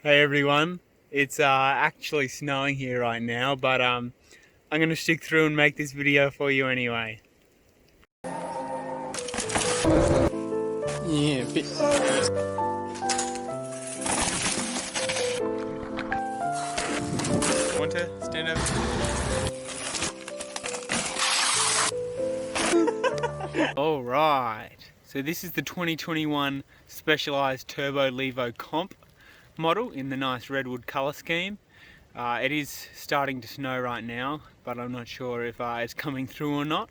Hey everyone, it's actually snowing here right now, but I'm gonna stick through and make this video for you anyway. Yeah, want to stand up? All right, so this is the 2021 Specialized Turbo Levo Comp model in the nice redwood color scheme. It is starting to snow right now, but I'm not sure if it's coming through or not.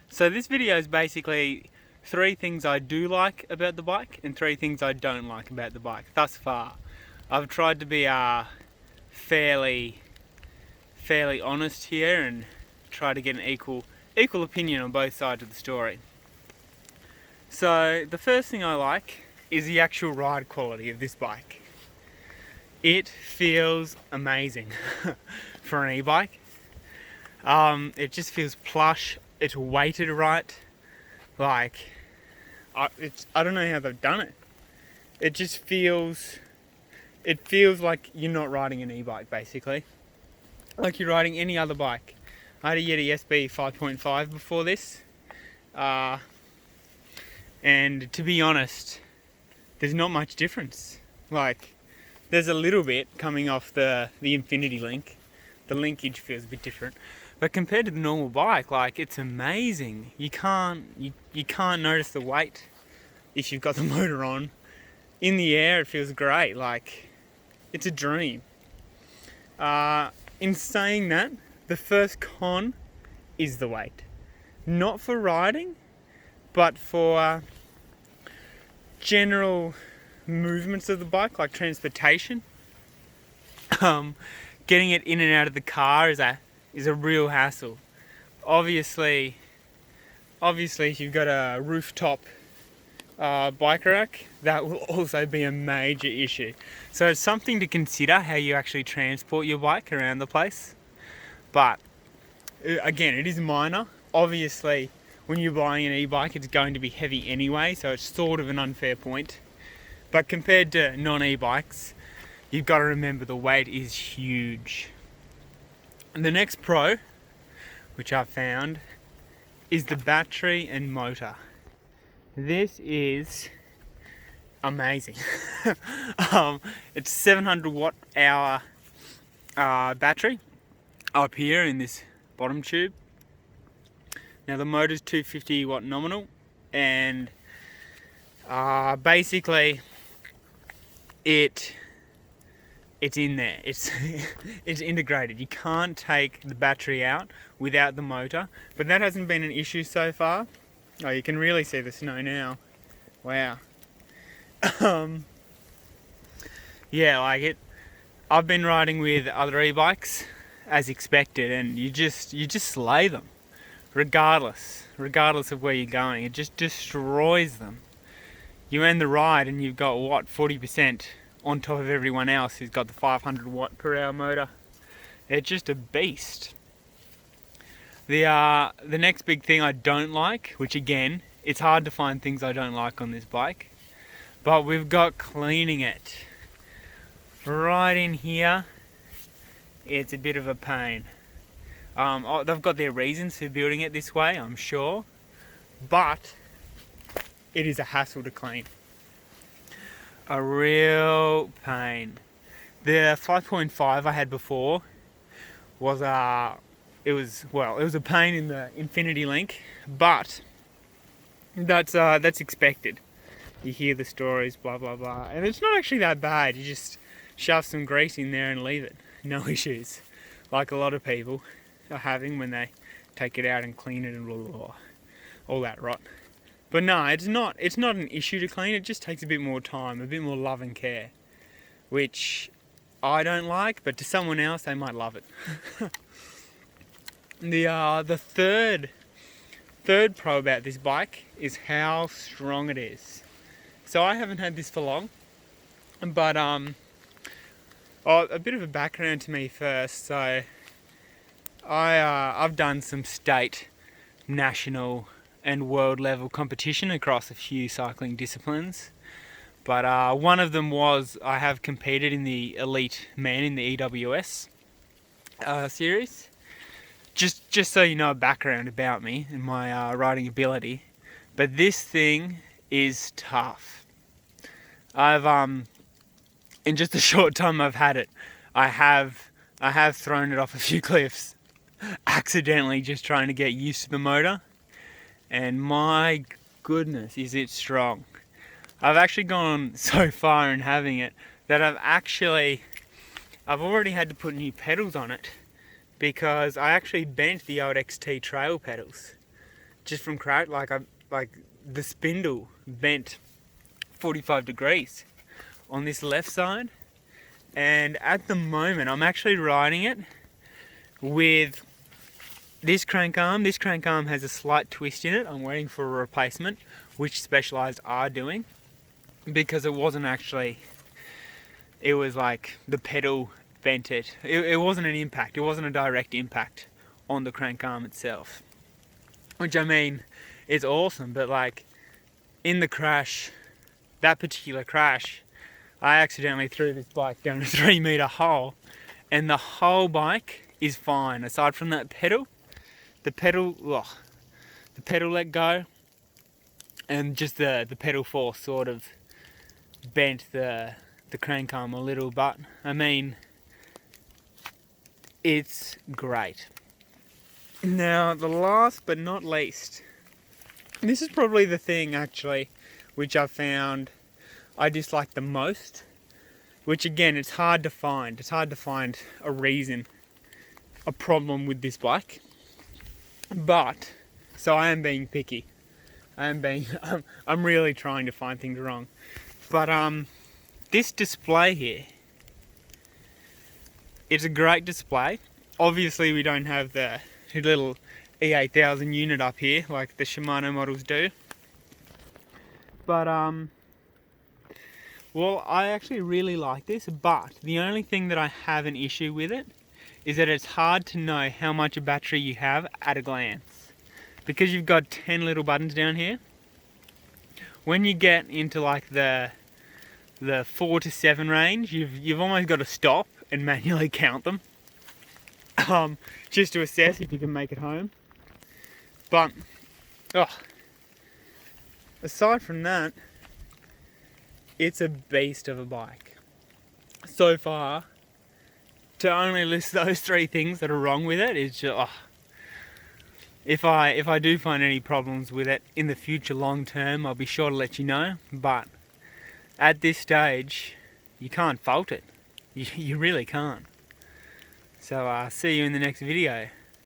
So this video is basically 3 things I do like about the bike and 3 things I don't like about the bike thus far. I've tried to be fairly honest here and try to get an equal opinion on both sides of the story. So the first thing I like is the actual ride quality of this bike. It feels amazing for an e-bike. It just feels plush. It's weighted right. Like, I don't know how they've done it. It just feels like you're not riding an e-bike, basically. Like you're riding any other bike. I had a Yeti SB 5.5 before this. And to be honest, there's not much difference. Like, there's a little bit coming off the Infinity link. The linkage feels a bit different. But compared to the normal bike, like, it's amazing. You can't notice the weight if you've got the motor on. In the air, it feels great. Like, it's a dream. In saying that, the first con is the weight. Not for riding, but for general movements of the bike, like transportation. Getting it in and out of the car is a real hassle. Obviously, if you've got a rooftop bike rack, that will also be a major issue. So it's something to consider how you actually transport your bike around the place. But again, it is minor. Obviously, when you're buying an e-bike, it's going to be heavy anyway, so it's sort of an unfair point. But compared to non-e-bikes, you've got to remember the weight is huge. And the next pro, which I've found, is the battery and motor. This is amazing. It's 700 watt hour battery up here in this bottom tube. Now the motor's 250 watt nominal, and basically it's in there. It's it's integrated. You can't take the battery out without the motor, but that hasn't been an issue so far. Oh, you can really see the snow now. Wow. Yeah, like it. I've been riding with other e-bikes as expected, and you just slay them, regardless of where you're going. It just destroys them. You end the ride and you've got what, 40% on top of everyone else who's got the 500 watt per hour motor. It's just a beast. The next big thing I don't like, which again, it's hard to find things I don't like on this bike, but we've got cleaning it. Right in here, it's a bit of a pain. They've got their reasons for building it this way, I'm sure, but it is a hassle to clean. A real pain. The 5.5 I had before was it was a pain in the Infinity link, but that's expected. You hear the stories, blah blah blah, and it's not actually that bad. You just shove some grease in there and leave it. No issues, like a lot of people are having when they take it out and clean it and blah blah blah, all that rot. But no, it's not an issue to clean. It just takes a bit more time, a bit more love and care, which I don't like, but to someone else they might love it. The third pro about this bike is how strong it is. So I haven't had this for long, but a bit of a background to me first. So I've done some state, national and world level competition across a few cycling disciplines. But one of them was I have competed in the Elite Man in the EWS series. Just so you know a background about me and my riding ability. But this thing is tough. I've in just the short time I've had it, I have thrown it off a few cliffs accidentally, just trying to get used to the motor, and my goodness is it strong. I've actually gone so far in having it that I've already had to put new pedals on it, because I actually bent the old XT trail pedals just from crack. Like the spindle bent 45 degrees on this left side, and at the moment I'm actually riding it with this crank arm. This crank arm has a slight twist in it. I'm waiting for a replacement, which Specialized are doing, because it wasn't actually, it was like the pedal bent it. It wasn't an impact, it wasn't a direct impact on the crank arm itself, which I mean is awesome. But like in the crash, that particular crash, I accidentally threw this bike down a 3-meter hole, and the whole bike is fine aside from that pedal. The pedal let go, and just the pedal force sort of bent the crank arm a little, but I mean it's great. Now the last but not least, this is probably the thing actually which I found I dislike the most, which again, it's hard to find. It's hard to find a reason, a problem with this bike. But, so I am being picky. I'm really trying to find things wrong. But this display here, it's a great display. Obviously we don't have the little E8000 unit up here like the Shimano models do. But well, I actually really like this, but the only thing that I have an issue with it is that it's hard to know how much a battery you have at a glance, because you've got 10 little buttons down here. When you get into like the 4 to 7 range, you've almost got to stop and manually count them, just to assess if you can make it home. But aside from that, it's a beast of a bike. So far, to only list those 3 things that are wrong with it is just, if I do find any problems with it in the future long term, I'll be sure to let you know. But at this stage, you can't fault it. You really can't. So see you in the next video.